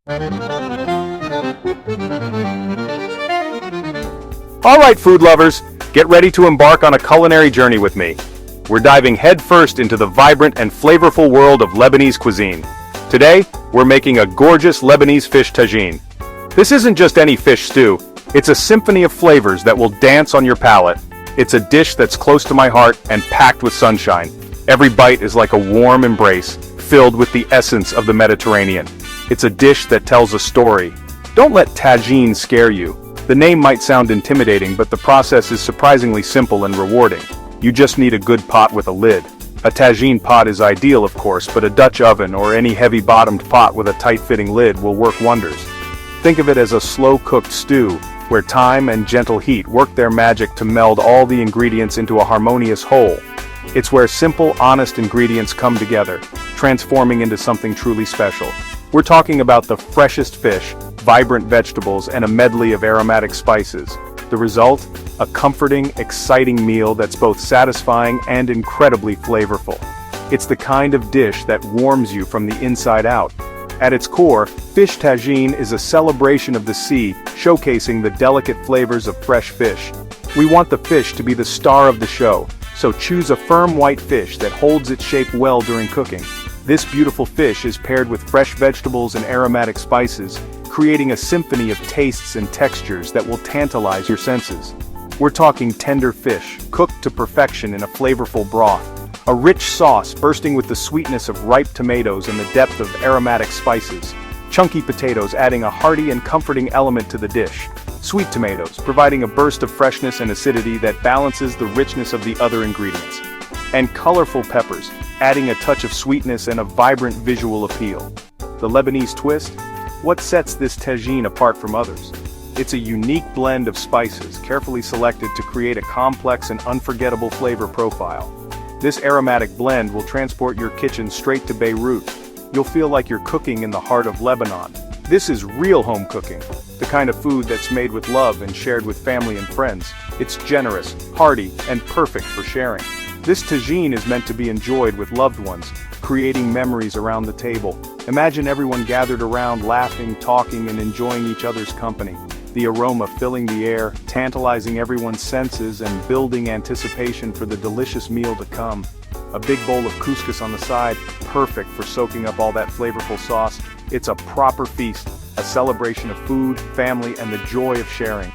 Alright food lovers, get ready to embark on a culinary journey with me. We're diving headfirst into the vibrant and flavorful world of Lebanese cuisine. Today, we're making a gorgeous Lebanese fish tagine. This isn't just any fish stew, it's a symphony of flavors that will dance on your palate. It's a dish that's close to my heart and packed with sunshine. Every bite is like a warm embrace, filled with the essence of the Mediterranean. It's a dish that tells a story. Don't let tagine scare you. The name might sound intimidating, but the process is surprisingly simple and rewarding. You just need a good pot with a lid. A tagine pot is ideal, of course, but a Dutch oven or any heavy-bottomed pot with a tight-fitting lid will work wonders. Think of it as a slow-cooked stew, where time and gentle heat work their magic to meld all the ingredients into a harmonious whole. It's where simple, honest ingredients come together, transforming into something truly special. We're talking about the freshest fish, vibrant vegetables, and a medley of aromatic spices. The result? A comforting, exciting meal that's both satisfying and incredibly flavorful. It's the kind of dish that warms you from the inside out. At its core, fish tagine is a celebration of the sea, showcasing the delicate flavors of fresh fish. We want the fish to be the star of the show, so choose a firm white fish that holds its shape well during cooking. This beautiful fish is paired with fresh vegetables and aromatic spices, creating a symphony of tastes and textures that will tantalize your senses. We're talking tender fish, cooked to perfection in a flavorful broth. A rich sauce bursting with the sweetness of ripe tomatoes and the depth of aromatic spices. Chunky potatoes adding a hearty and comforting element to the dish. Sweet tomatoes providing a burst of freshness and acidity that balances the richness of the other ingredients. And colorful peppers, adding a touch of sweetness and a vibrant visual appeal. The Lebanese twist? What sets this tagine apart from others? It's a unique blend of spices, carefully selected to create a complex and unforgettable flavor profile. This aromatic blend will transport your kitchen straight to Beirut. You'll feel like you're cooking in the heart of Lebanon. This is real home cooking, the kind of food that's made with love and shared with family and friends. It's generous, hearty, and perfect for sharing. This tagine is meant to be enjoyed with loved ones, creating memories around the table. Imagine everyone gathered around laughing, talking, and enjoying each other's company. The aroma filling the air, tantalizing everyone's senses and building anticipation for the delicious meal to come. A big bowl of couscous on the side, perfect for soaking up all that flavorful sauce. It's a proper feast, a celebration of food, family, and the joy of sharing.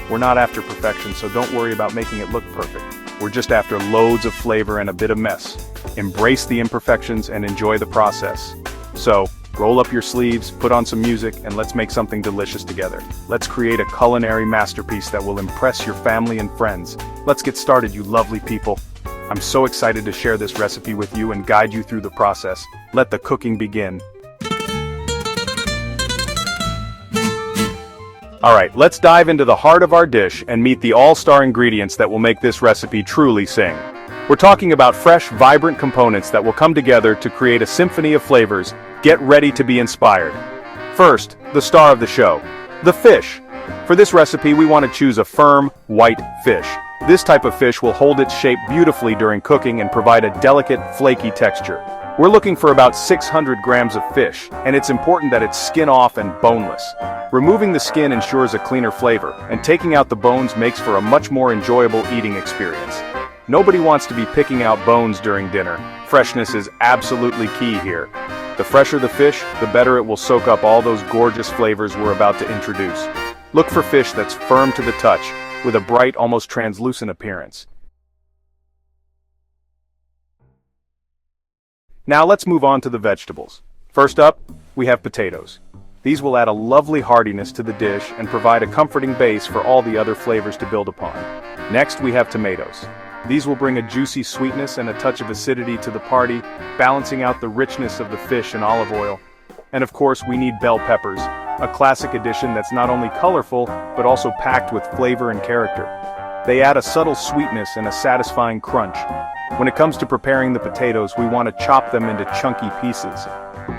We're not after perfection, so don't worry about making it look perfect. We're just after loads of flavor and a bit of mess. Embrace the imperfections and enjoy the process. So, roll up your sleeves, put on some music, and let's make something delicious together. Let's create a culinary masterpiece that will impress your family and friends. Let's get started, you lovely people. I'm so excited to share this recipe with you and guide you through the process. Let the cooking begin. Alright, let's dive into the heart of our dish and meet the all-star ingredients that will make this recipe truly sing. We're talking about fresh, vibrant components that will come together to create a symphony of flavors. Get ready to be inspired. First, the star of the show, the fish. For this recipe, we want to choose a firm, white fish. This type of fish will hold its shape beautifully during cooking and provide a delicate, flaky texture. We're looking for about 600 grams of fish, and it's important that it's skin off and boneless. Removing the skin ensures a cleaner flavor, and taking out the bones makes for a much more enjoyable eating experience. Nobody wants to be picking out bones during dinner. Freshness is absolutely key here. The fresher the fish, the better it will soak up all those gorgeous flavors we're about to introduce. Look for fish that's firm to the touch, with a bright, almost translucent appearance. Now let's move on to the vegetables. First up, we have potatoes. These will add a lovely heartiness to the dish and provide a comforting base for all the other flavors to build upon. Next, we have tomatoes. These will bring a juicy sweetness and a touch of acidity to the party, balancing out the richness of the fish and olive oil. And of course, we need bell peppers, a classic addition that's not only colorful, but also packed with flavor and character. They add a subtle sweetness and a satisfying crunch. When it comes to preparing the potatoes, we want to chop them into chunky pieces.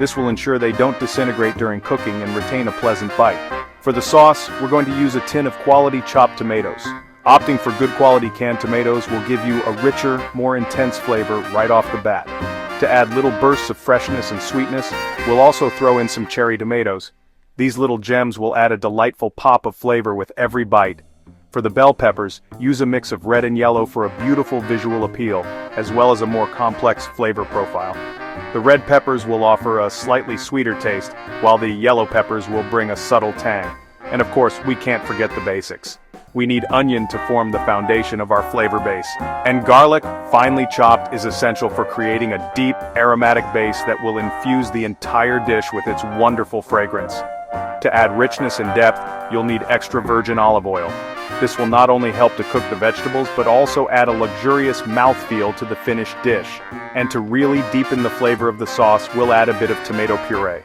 This will ensure they don't disintegrate during cooking and retain a pleasant bite. For the sauce, we're going to use a tin of quality chopped tomatoes. Opting for good quality canned tomatoes will give you a richer, more intense flavor right off the bat. To add little bursts of freshness and sweetness, we'll also throw in some cherry tomatoes. These little gems will add a delightful pop of flavor with every bite. For the bell peppers, use a mix of red and yellow for a beautiful visual appeal, as well as a more complex flavor profile. The red peppers will offer a slightly sweeter taste, while the yellow peppers will bring a subtle tang. And of course, we can't forget the basics. We need onion to form the foundation of our flavor base. And garlic, finely chopped, is essential for creating a deep, aromatic base that will infuse the entire dish with its wonderful fragrance. To add richness and depth, you'll need extra virgin olive oil. This will not only help to cook the vegetables, but also add a luxurious mouthfeel to the finished dish. And to really deepen the flavor of the sauce, we'll add a bit of tomato puree.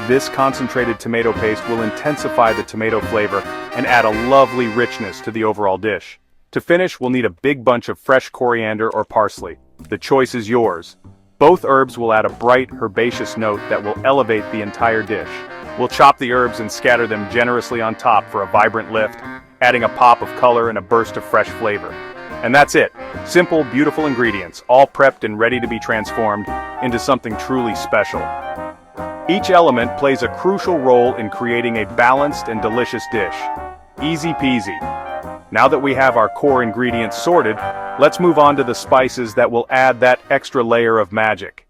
This concentrated tomato paste will intensify the tomato flavor and add a lovely richness to the overall dish. To finish, we'll need a big bunch of fresh coriander or parsley. The choice is yours. Both herbs will add a bright, herbaceous note that will elevate the entire dish. We'll chop the herbs and scatter them generously on top for a vibrant lift, adding a pop of color and a burst of fresh flavor. And that's it. Simple, beautiful ingredients, all prepped and ready to be transformed into something truly special. Each element plays a crucial role in creating a balanced and delicious dish. Easy peasy. Now that we have our core ingredients sorted, let's move on to the spices that will add that extra layer of magic.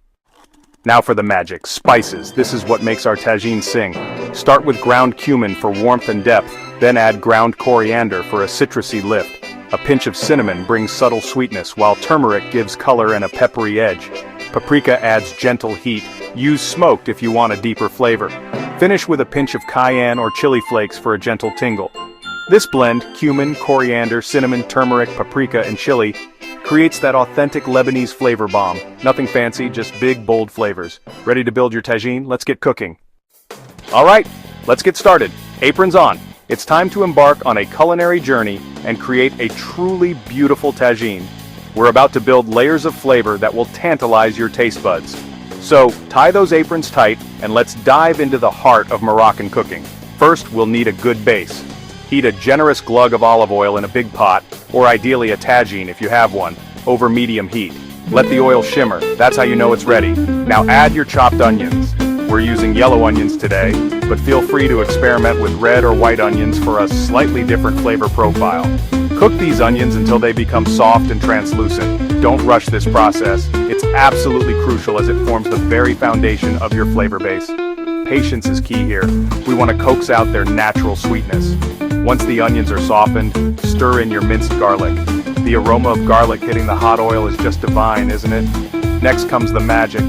Now for the magic, spices. This is what makes our tagine sing. Start with ground cumin for warmth and depth, then add ground coriander for a citrusy lift. A pinch of cinnamon brings subtle sweetness, while turmeric gives color and a peppery edge. Paprika adds gentle heat. Use smoked if you want a deeper flavor. Finish with a pinch of cayenne or chili flakes for a gentle tingle. This blend, cumin, coriander, cinnamon, turmeric, paprika, and chili, creates that authentic Lebanese flavor bomb. Nothing fancy, just big, bold flavors. Ready to build your tagine? Let's get cooking. Alright, let's get started. Aprons on. It's time to embark on a culinary journey and create a truly beautiful tagine. We're about to build layers of flavor that will tantalize your taste buds. So, tie those aprons tight and let's dive into the heart of Moroccan cooking. First, we'll need a good base. Heat a generous glug of olive oil in a big pot, or ideally a tagine if you have one, over medium heat. Let the oil shimmer, that's how you know it's ready. Now add your chopped onions. We're using yellow onions today, but feel free to experiment with red or white onions for a slightly different flavor profile. Cook these onions until they become soft and translucent. Don't rush this process. It's absolutely crucial as it forms the very foundation of your flavor base. Patience is key here. We want to coax out their natural sweetness. Once the onions are softened, stir in your minced garlic. The aroma of garlic hitting the hot oil is just divine, isn't it? Next comes the magic.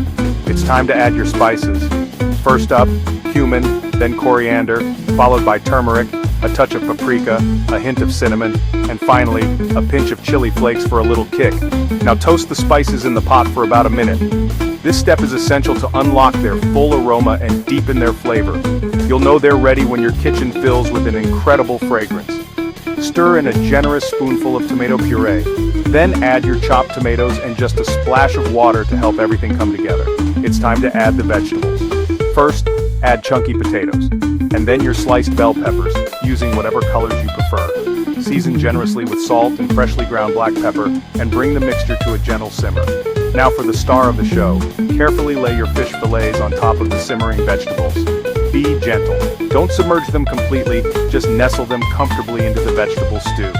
It's time to add your spices. First up, cumin, then coriander, followed by turmeric, a touch of paprika, a hint of cinnamon, and finally, a pinch of chili flakes for a little kick. Now toast the spices in the pot for about a minute. This step is essential to unlock their full aroma and deepen their flavor. You'll know they're ready when your kitchen fills with an incredible fragrance. Stir in a generous spoonful of tomato puree. Then add your chopped tomatoes and just a splash of water to help everything come together. It's time to add the vegetables. First, add chunky potatoes, and then your sliced bell peppers, using whatever colors you prefer. Season generously with salt and freshly ground black pepper, and bring the mixture to a gentle simmer. Now for the star of the show, carefully lay your fish fillets on top of the simmering vegetables. Be gentle. Don't submerge them completely, just nestle them comfortably into the vegetable stew.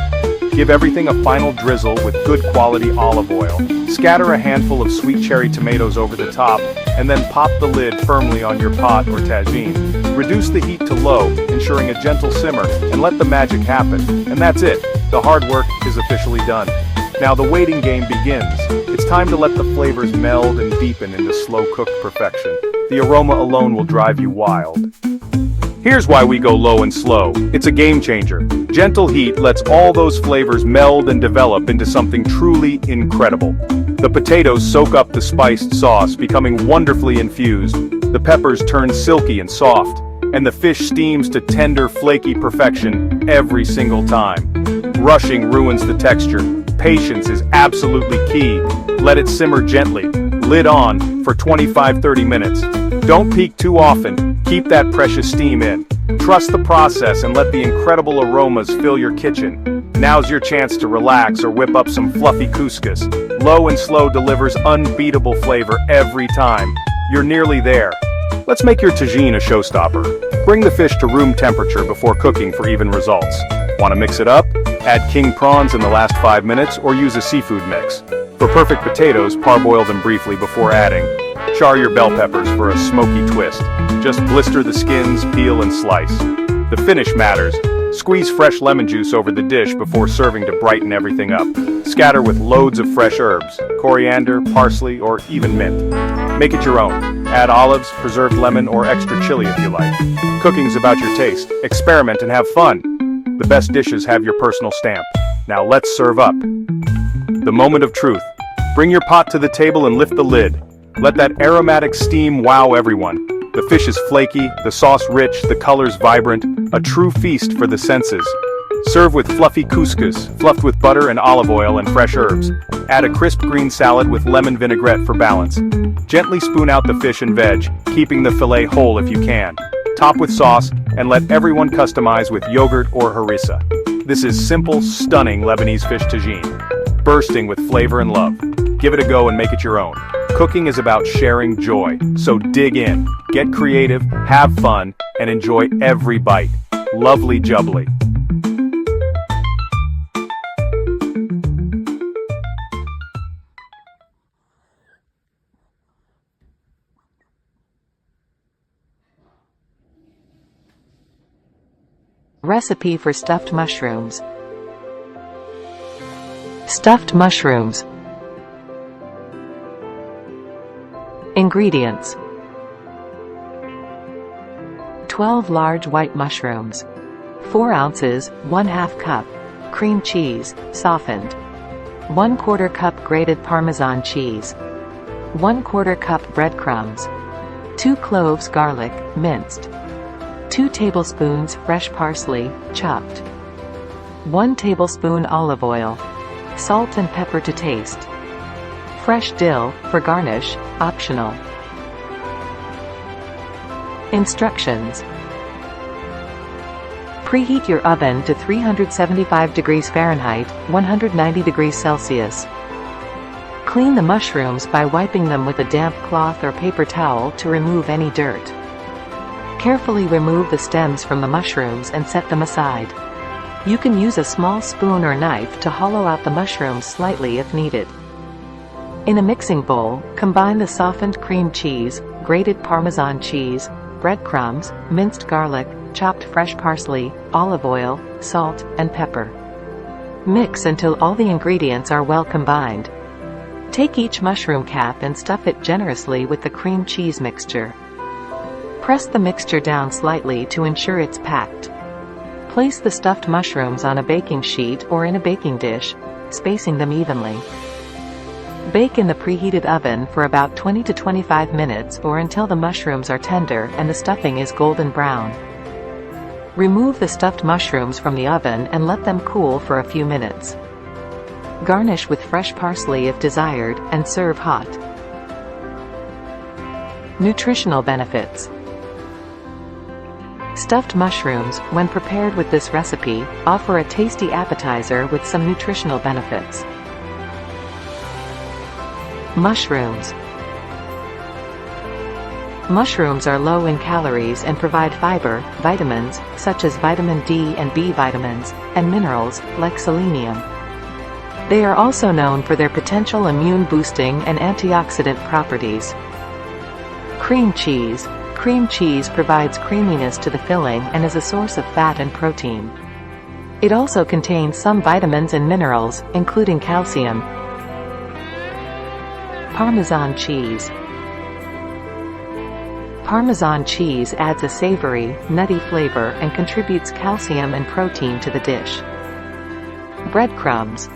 Give everything a final drizzle with good quality olive oil. Scatter a handful of sweet cherry tomatoes over the top, and then pop the lid firmly on your pot or tagine. Reduce the heat to low, ensuring a gentle simmer, and let the magic happen. And that's it. The hard work is officially done. Now the waiting game begins. It's time to let the flavors meld and deepen into slow-cooked perfection. The aroma alone will drive you wild. Here's why we go low and slow. It's a game changer. Gentle heat lets all those flavors meld and develop into something truly incredible. The potatoes soak up the spiced sauce, becoming wonderfully infused. The peppers turn silky and soft, and the fish steams to tender, flaky perfection every single time. Rushing ruins the texture. Patience is absolutely key. Let it simmer gently, lid on, for 25-30 minutes. Don't peek too often. Keep that precious steam in. Trust the process and let the incredible aromas fill your kitchen. Now's your chance to relax or whip up some fluffy couscous. Low and slow delivers unbeatable flavor every time. You're nearly there. Let's make your tagine a showstopper. Bring the fish to room temperature before cooking for even results. Want to mix it up? Add king prawns in the last 5 minutes or use a seafood mix. For perfect potatoes, parboil them briefly before adding. Char your bell peppers for a smoky twist. Just blister the skins, peel and slice. The finish matters. Squeeze fresh lemon juice over the dish before serving to brighten everything up. Scatter with loads of fresh herbs, coriander, parsley, or even mint. Make it your own. Add olives, preserved lemon, or extra chili if you like. Cooking's about your taste. Experiment and have fun. The best dishes have your personal stamp. Now let's serve up. The moment of truth. Bring your pot to the table and lift the lid. Let that aromatic steam wow everyone. The fish is flaky, the sauce rich, the colors vibrant, a true feast for the senses. Serve with fluffy couscous, fluffed with butter and olive oil and fresh herbs. Add a crisp green salad with lemon vinaigrette for balance. Gently spoon out the fish and veg, keeping the fillet whole if you can. Top with sauce, and let everyone customize with yogurt or harissa. This is simple, stunning Lebanese fish tagine, bursting with flavor and love. Give it a go and make it your own. Cooking is about sharing joy, so dig in, get creative, have fun, and enjoy every bite. Lovely jubbly. Recipe for stuffed mushrooms. Stuffed mushrooms. Ingredients: 12 large white mushrooms, 4 ounces, 1/2 cup, cream cheese, softened, 1/4 cup grated Parmesan cheese, 1/4 cup breadcrumbs, 2 cloves garlic, minced, 2 tablespoons fresh parsley, chopped, 1 tablespoon olive oil, salt and pepper to taste, fresh dill, for garnish, optional. Instructions: preheat your oven to 375 degrees Fahrenheit, 190 degrees Celsius. Clean the mushrooms by wiping them with a damp cloth or paper towel to remove any dirt. Carefully remove the stems from the mushrooms and set them aside. You can use a small spoon or knife to hollow out the mushrooms slightly if needed. In a mixing bowl, combine the softened cream cheese, grated Parmesan cheese, breadcrumbs, minced garlic, chopped fresh parsley, olive oil, salt, and pepper. Mix until all the ingredients are well combined. Take each mushroom cap and stuff it generously with the cream cheese mixture. Press the mixture down slightly to ensure it's packed. Place the stuffed mushrooms on a baking sheet or in a baking dish, spacing them evenly. Bake in the preheated oven for about 20 to 25 minutes or until the mushrooms are tender and the stuffing is golden brown. Remove the stuffed mushrooms from the oven and let them cool for a few minutes. Garnish with fresh parsley if desired, and serve hot. Nutritional benefits. Stuffed mushrooms, when prepared with this recipe, offer a tasty appetizer with some nutritional benefits. Mushrooms. Mushrooms are low in calories and provide fiber, vitamins, such as vitamin D and B vitamins, and minerals, like selenium. They are also known for their potential immune-boosting and antioxidant properties. Cream cheese. Cream cheese provides creaminess to the filling and is a source of fat and protein. It also contains some vitamins and minerals, including calcium. Parmesan cheese. Parmesan cheese adds a savory, nutty flavor and contributes calcium and protein to the dish. Breadcrumbs.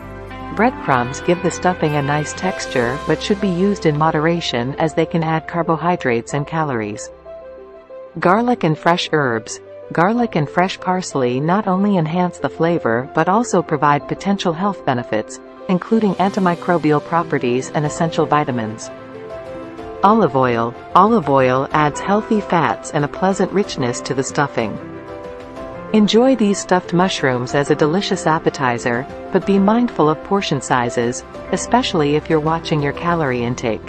Breadcrumbs give the stuffing a nice texture but should be used in moderation as they can add carbohydrates and calories. Garlic and fresh herbs. Garlic and fresh parsley not only enhance the flavor but also provide potential health benefits, including antimicrobial properties and essential vitamins. Olive oil. Olive oil adds healthy fats and a pleasant richness to the stuffing. Enjoy these stuffed mushrooms as a delicious appetizer, but be mindful of portion sizes, especially if you're watching your calorie intake.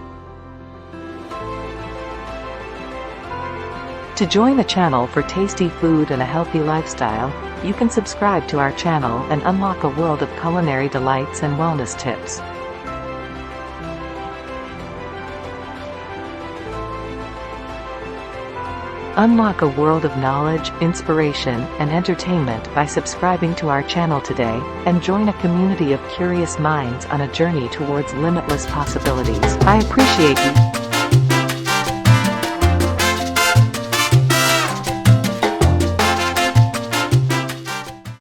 To join the channel for tasty food and a healthy lifestyle, you can subscribe to our channel and unlock a world of culinary delights and wellness tips. Unlock a world of knowledge, inspiration, and entertainment by subscribing to our channel today, and join a community of curious minds on a journey towards limitless possibilities. I appreciate you.